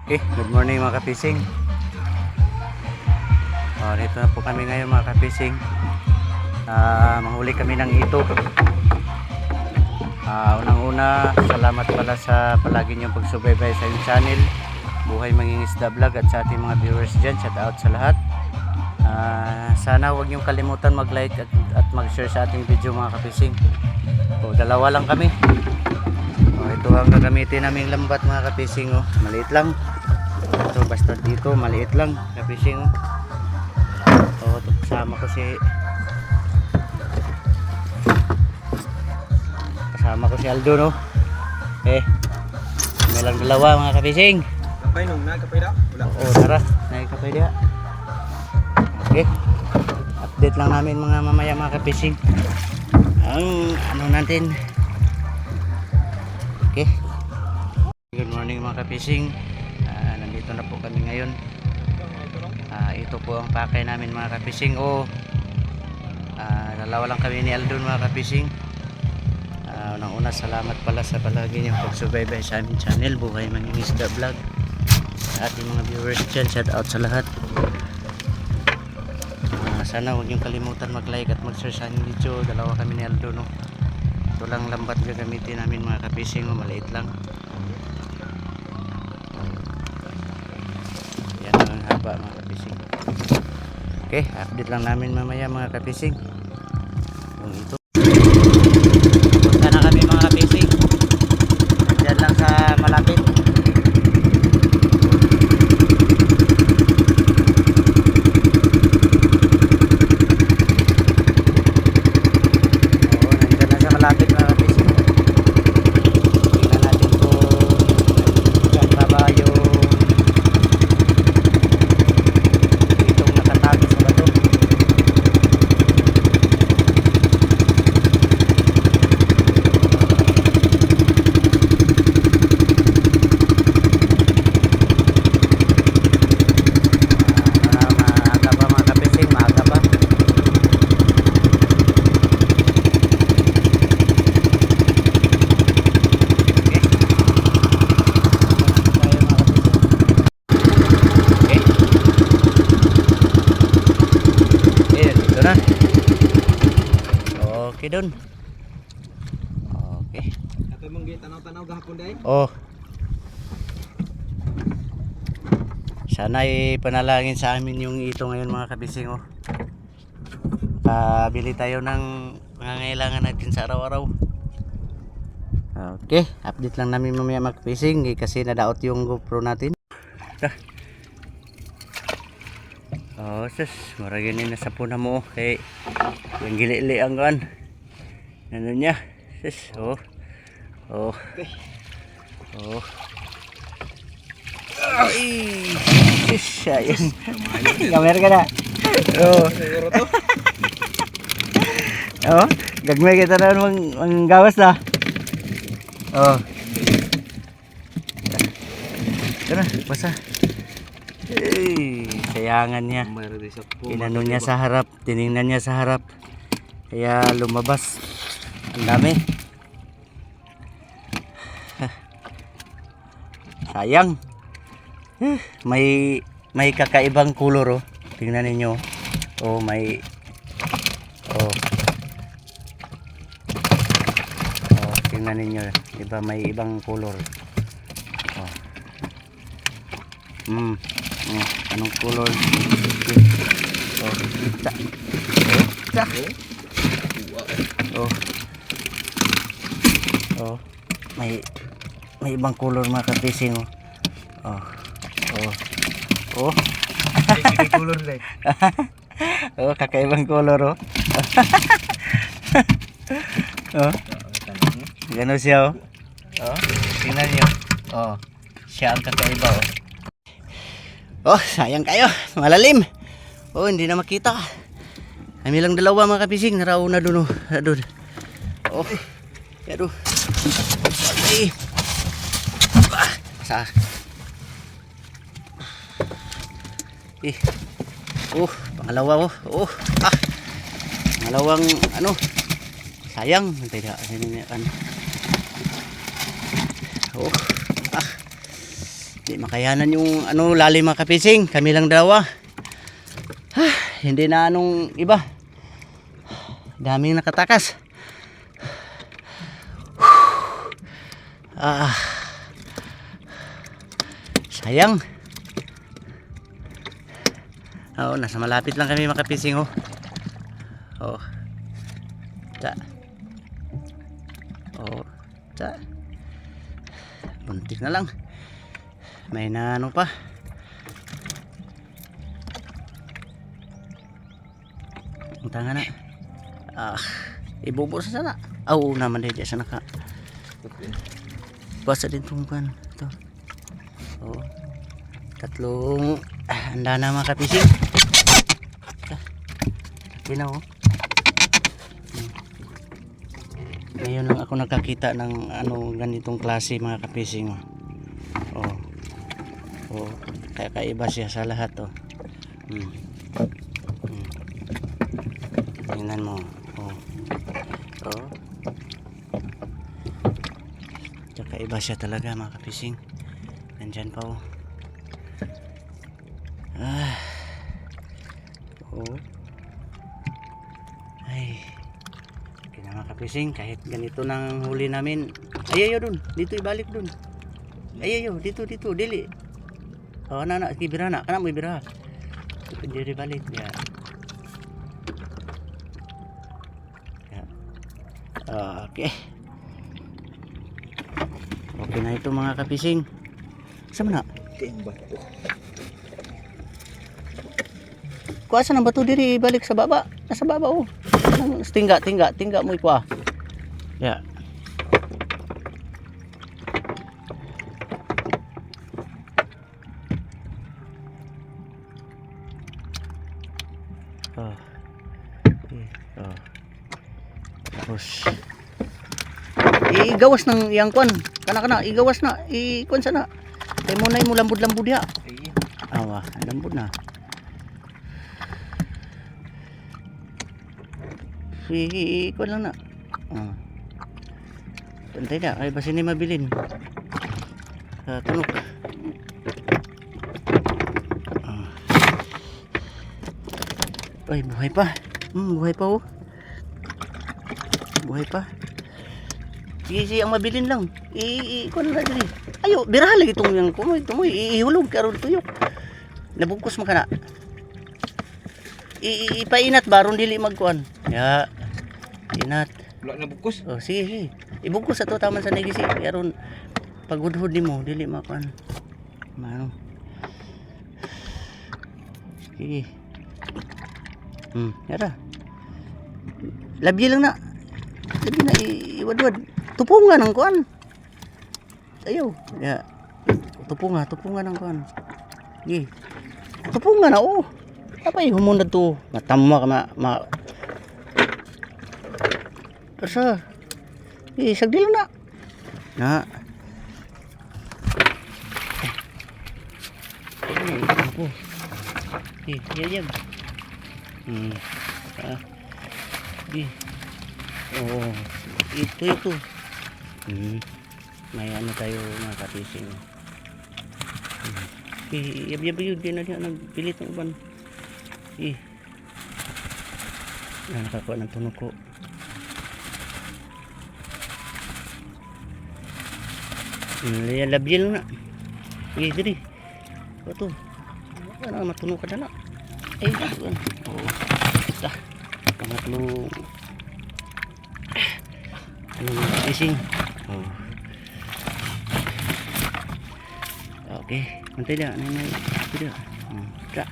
Okay, good morning mga kapising. Dito na po kami ngayon mga kapising. Manghuli kami ng ito. Unang-una, salamat pala sa palagi niyong pagsubaybay sa yung channel Buhay Mangingisda Vlog at sa ating mga viewers dyan. Shout out sa lahat. Sana huwag niyong kalimutan mag-like at mag-share sa ating video mga kapising. Dalawa lang kami. Ito ang gagamitin naming lambat mga kapising. Maliit lang. Ito basta dito maliit lang kapising. Kasama ko si Aldo, no? May lang dalawa mga kapising. Kapay nung nagkapay da? Wala. Tara, nagkapay da. Okay. Update lang namin mga mamaya mga kapising. Ang ano natin. Okay. Good morning mga kapising. Nandito na po kami ngayon. Ito po ang pakay namin mga kapising. Dalawa lang kami ni Aldon mga kapising. Unang-una, salamat pala sa palagi niyong pagsubaybay sa aming channel Buhay Mangingisda Vlog. Sa ating mga viewers dyan, shout out sa lahat. Sana huwag niyong kalimutan mag-like at mag-share sa aming video. Dalawa kami ni Aldon, no? Ito lang lambat gagamitin namin mga kapising. Maliit lang. Yan ang haba mga kapising. Okay, update lang namin mamaya mga kapising. Yung ito. Punta na kami mga kapising. Diyan lang sa malapit. Nandiyan lang sa malapit mga kapising. Tingnan natin kung diyan pa ba yung itong nakatago sa bato. Maaga pa mga kapising, maaga pa. Dito na. Okay dun. Okay. Ato mong tanaw-tanaw gahapon day. Sana ipanalangin sa amin yung ito ngayon mga kabising. Pabili tayo ng pangangailangan natin sa araw-araw. Okay, update lang namin mamaya mga kabising kasi nadaot yung GoPro natin. Sus, maragin na sa puna mo kay yung gili-li ang kan. Ano niya? Sus, Ay, sus, ayun. Kamera ka na. Siguro to. Gagmay kita na manggawas na. Ito na, basa. Sayangan niya. Inano niya sa harap, tiningnan niya sa harap. Kaya lumabas. Ang dami. Sayang. May kakaibang kulor, tingnan ninyo. Tingnan ninyo, diba may ibang kulor. Anong kulor? May ibang kulor mga kapising. Kulor day. Kakaibang kulor. Gano siya. Tingnan niyo. Siya ang kakaiba. Sayang kayo. Malalim. Hindi na makita. Kami lang dalawa mga kapising. Narauna doon. Aduh. Ay. Sa. Pangalawa. Pangalawang ano. Sayang. Tidak. Di Hindi makayanan yung ano lalim mga kapising. Kami lang dalawa. Hindi na anong iba. Daming nakatakas. Sayang. Oo, nasa malapit lang kami mga kapising oh. Oh. Ta. Oh. Ta. Buntik na lang. May na ano pa. Ang tanga na. Ibubo sa sana. Oo naman din sa naka. Basa din tungkan. Ito. Oh. Tatlong handa na mga kapising. Yun oh. Ngayon lang ako nakakita ng ano ganitong klase mga kapising. Oh. Oh, kaya kaiba siya sa lahat oh. Tingnan mo. Oh. Oh. Tsaka iba siya talaga mga kapising. Nandyan pa oh. Oh. Ay. Okay na mga kapising, kahit ganito nang huli namin. Ayayo dun, dito ibalik dun. Ayayo, dito, dili. Oh, anak, ibira na, kana mo ibira. Diri balik ya. Ya. Okay. Okay na ito mga kapising. Sama na? Kuasa ng bato diri balik sa baba. Nasa baba oh. Tingga mo ikuha. Ya. Oh. Okay. Oh. Tapos igawas ng yang kwan. Kana igawas na. Ikwan sana. Kay mo na mo lambud-lambud ya. Awa, lambud na. Ikwan lang na. Pantay na. Ay basi ni mabilin. Tunok. Ay, buhay pa. Buhay pa oh. Buhay pa. Sige, ang mabilin lang. Ikon na diri. Ayo, biraha lagi itong yung tumoy. Ihulog karon tuyok. Nabugkos man kana. Ipainat baron dili magkuan. Ya. Inat. Wala na bukos. Oh, sige. Ibugkos ato taman sa negisi. Karon paghudhud nimo dili makuan. Mano. Sige. Yara. Labi lang na. Labi na iwadwad. Tupungan ang kuan. Ayaw. Ya. Tupungan ang kuan. Gi. Tupungan na oh. Apay humunod to. Matama ka Persa. Sagdi lang na. Na. Ako. Yan. Oh, ito. May ano tayo mga kapising. Yab yun din na nagpilit ng uban. Nakakuha ng tunog ko. Labyel na. Diri. Ito. Ano matunog ka na. Ay, oh. Ito. Pangatlo. Ano mga fishing? Oh. Okay. Mantay na. Ano may video? Tra.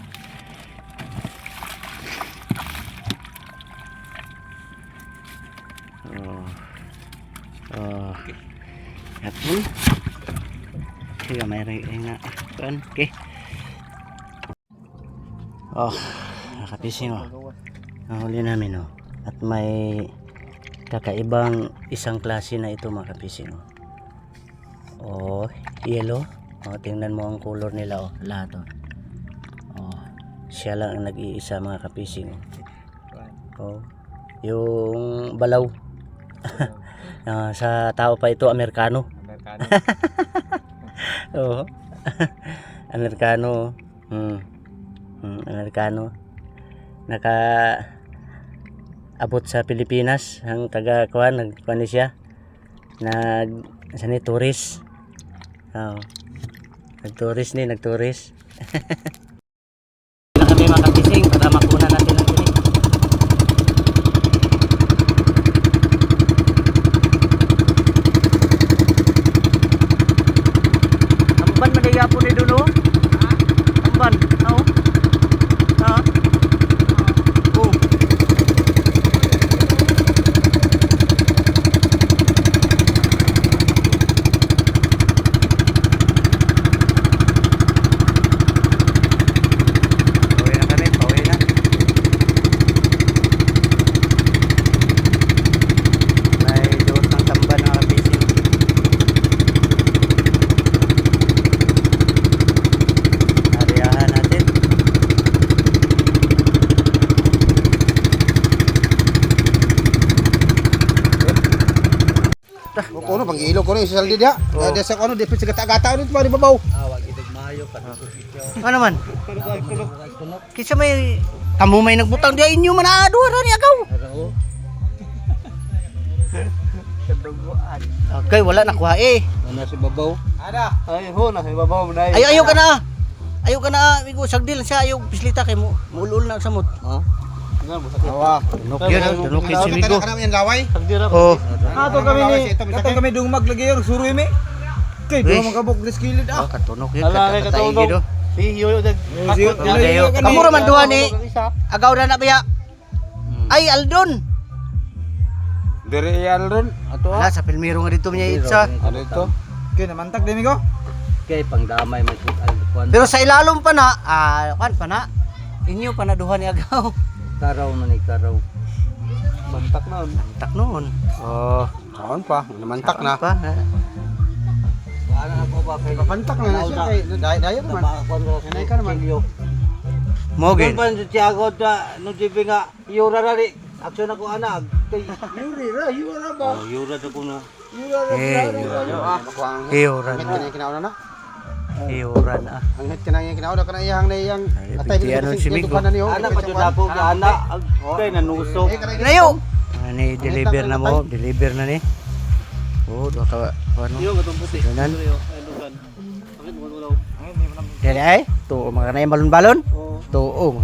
Hapon. Sige, mayroon nga. Okay. Oh, nakapising oh. Nahuli namin oh. At may kakaibang isang klase na ito mga kapising oh. Oh, yellow. Oh, tingnan mo ang color nila oh, lahat oh. Oh, siya lang ang nag-iisa mga kapising oh. Oh, yung balaw. Sa tao pa ito Amerikano. Oh, Amerikano. Amerikano. Naka abot sa Pilipinas ang taga kuan nagkuan ni siya. Sa ni tourist. Oh. Nagturis. Na kami makagising para makuna natin ang tinig. Amban man ay po ni dulo. Amban, oh. Ha? Oh. Kuno pang ilo kuno isa saldi dia. Ada sa kuno dipit sa gata-gata ulit pa di babaw. Ano man? Kisa may kamo may nagbutang dia inyo man aduha ra ni agaw. Okay, wala nakuha eh. Ana si babaw. Ada. Ay ho na babaw mo na. Ayaw ka na. Ayaw ka na, migo sagdil siya ayaw pislita kay mo. Mulul na sa mot. Awa. Tunok si migo. Kana yan laway. Oh. Ato kami ni. Ato kami dungmag lagi yor suruy mi. Kay do magabok des kilid Oh, ah. katunok yun. Katataigi do. Piyo dag. Kamu raman duha ni. Agaw na na biya. Ay, Aldon. Dire Aldon. Ato Wala sa Pilmiro nga dito niya itsa. Ano ito? Kay namantak din ko. Kay pangdamay man kuan. Pero sa ilalom pa na, kan pa na. Inyo pa na duha ni agaw. Karaw man ni karaw. Mantak na. Tak noon. Oh, Kaon pa, namantak na. pa. Ana ako ba kay Papantak na siya kay dayo man. Sanay ka naman. Mogin. Ban Tiago ta no jibe nga yura ra di. Aksyon ako ana kay Yura ba? yura ta kuno. Hiyoran Hangit na. kana kinauna na. Hiyoran na. Hangit kana yung kinauna kana iyang na iyang atay piti ano si Migo. Ana pa jud ako ka ana kay nanusok. Layo. Ani deliver na mo, deliver na ni. Oh, duha ka ano. Yo gatong puti. Ganan. Lugan. Bakit mo wala? Dili ay, tuo mga kanay balon-balon. Oh. Tuo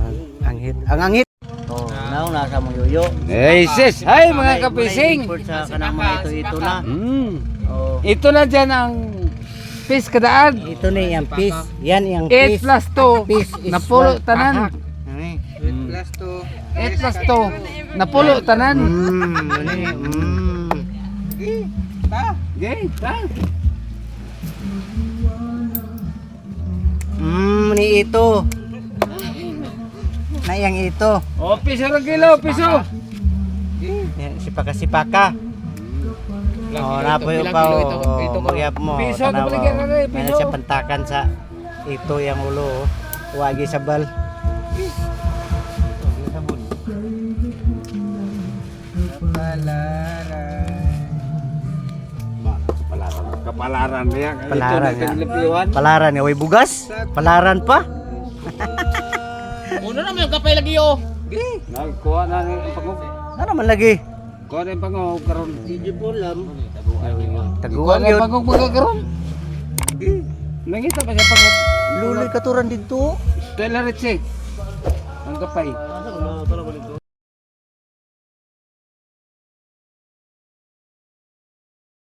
anghit. Ang anghit. Oh, now nasa mo yoyo. Hey sis, hi mga kapising. Sa kanang mga ito na. Oh. Ito na dyan ang fish kadaan. Ito na yung fish. Yan yung 8 fish. plus 2. Fish is Napulo one tanan. ahak. Ani. 8 plus 2. Napulo tanan. Ani. Okay, ta. Ni ito. Na yang ito. Oh, piso ra kilo, piso. Yan, sipaka-sipaka. Oh, napoy pa oh. Magyap mo. Piso na Tanawa, baligyan na rin, oh. Meron piso. siya pantakan sa ito yung ulo. Oh. Wagi sa bal. Kapalaran niya. Palaran Ito na niya. lipiwan. Palaran niya. Way bugas. Palaran pa. Uno na may kapay lagi yo. Nagkuha na ni pangog. Ano man lagi? Kuha na yung pangog karon. Di pulam. Kuha Taguan na yung yun. pangog magkakaroon. Nangita pa siya pangog. Luloy katuran dito. Tuwela rin siya. Ang kapay. Asa ko na